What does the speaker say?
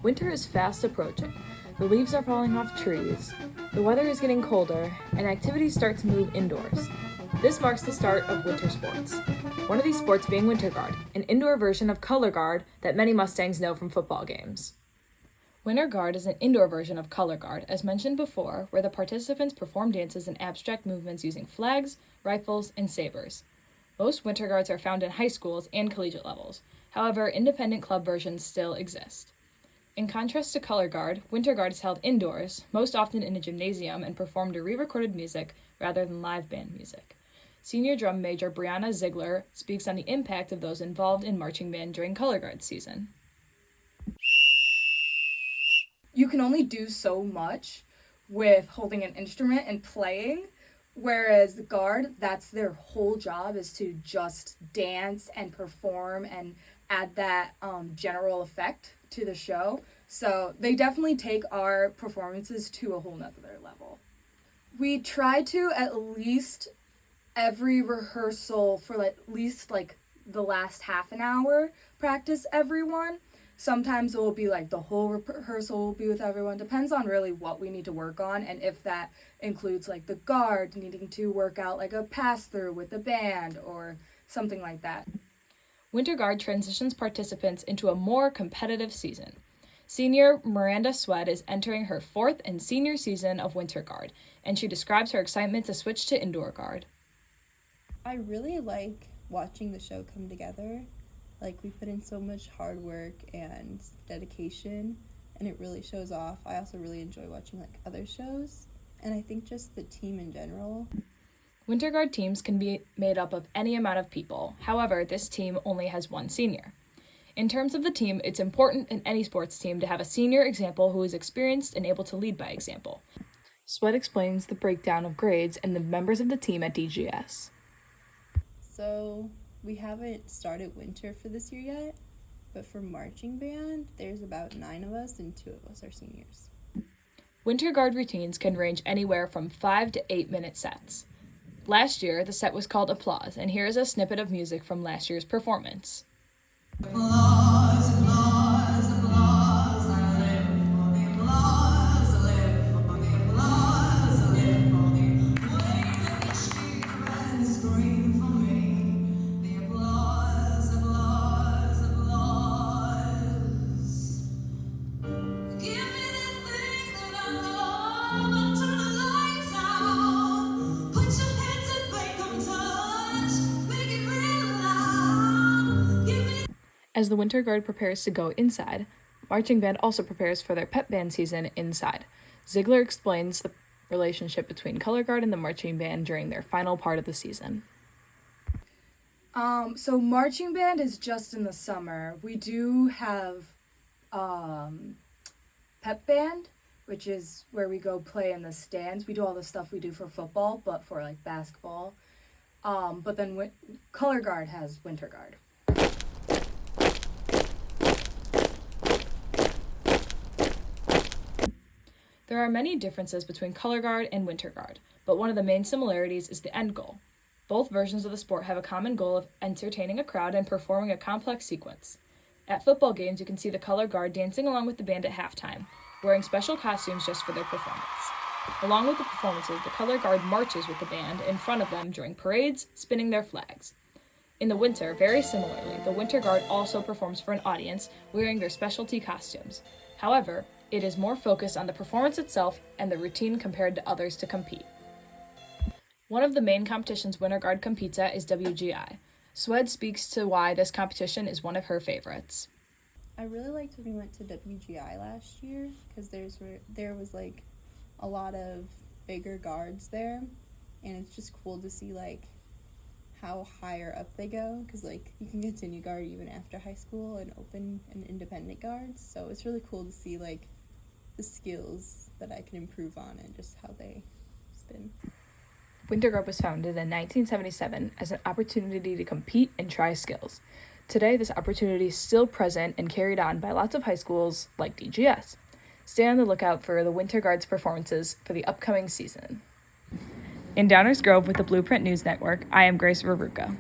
Winter is fast approaching. The leaves are falling off trees, the weather is getting colder, and activities start to move indoors. This marks the start of winter sports. One of these sports being Winter Guard, an indoor version of Color Guard that many Mustangs know from football games. Winter Guard is an indoor version of Color Guard, as mentioned before, where the participants perform dances and abstract movements using flags, rifles, and sabers. Most Winter Guards are found in high schools and collegiate levels. However, independent club versions still exist. In contrast to Color Guard, Winter Guard is held indoors, most often in a gymnasium, and performed to re-recorded music rather than live band music. Senior drum major Brianna Ziegler speaks on the impact of those involved in marching band during Color Guard season. You can only do so much with holding an instrument and playing, whereas the Guard, that's their whole job, is to just dance and perform and add that general effect to the show. So they definitely take our performances to a whole nother level. We try to at least every rehearsal for at least the last half an hour practice everyone. Sometimes it will be the whole rehearsal will be with everyone. Depends on really what we need to work on, and if that includes the Guard needing to work out a pass through with the band or something like that. Winter Guard transitions participants into a more competitive season. Senior Miranda Swed is entering her 4th and senior season of Winter Guard, and she describes her excitement to switch to Indoor Guard. I really like watching the show come together. We put in so much hard work and dedication, and it really shows off. I also really enjoy watching other shows, and I think just the team in general. Winter Guard teams can be made up of any amount of people. However, this team only has one senior. In terms of the team, it's important in any sports team to have a senior example who is experienced and able to lead by example. Swed explains the breakdown of grades and the members of the team at DGS. So, we haven't started winter for this year yet, but for marching band, there's about 9 of us and 2 of us are seniors. Winter Guard routines can range anywhere from 5 to 8 minute sets. Last year, the set was called Applause, and here is a snippet of music from last year's performance. Applause, applause, applause, I live for the applause, I live for the applause, I live for the way that you cheer and scream for me. The applause, applause, applause. Give me that thing that I love, and turn the lights out. Put your hands and make them touch, make it real loud. Give me. As the Winter Guard prepares to go inside, marching band also prepares for their pep band season inside. Ziegler explains the relationship between Color Guard and the marching band during their final part of the season. So marching band is just in the summer. We do have pep band, which is where we go play in the stands. We do all the stuff we do for football, but for basketball. But then Color Guard has Winter Guard. There are many differences between Color Guard and Winter Guard, but one of the main similarities is the end goal. Both versions of the sport have a common goal of entertaining a crowd and performing a complex sequence. At football games, you can see the Color Guard dancing along with the band at halftime, wearing special costumes just for their performance. Along with the performances, the Color Guard marches with the band in front of them during parades, spinning their flags. In the winter, very similarly, the Winter Guard also performs for an audience, wearing their specialty costumes. However, it is more focused on the performance itself and the routine compared to others to compete. One of the main competitions Winter Guard competes at is WGI. Swed speaks to why this competition is one of her favorites. I really liked when we went to WGI last year because there was a lot of bigger guards there, and it's just cool to see how higher up they go because you can continue guard even after high school and open and independent guards. So it's really cool to see the skills that I can improve on and just how they spin. Winter Guard was founded in 1977 as an opportunity to compete and try skills. Today, this opportunity is still present and carried on by lots of high schools like DGS. Stay on the lookout for the Winter Guard's performances for the upcoming season. In Downers Grove with the Blueprint News Network, I am Grace Raruka.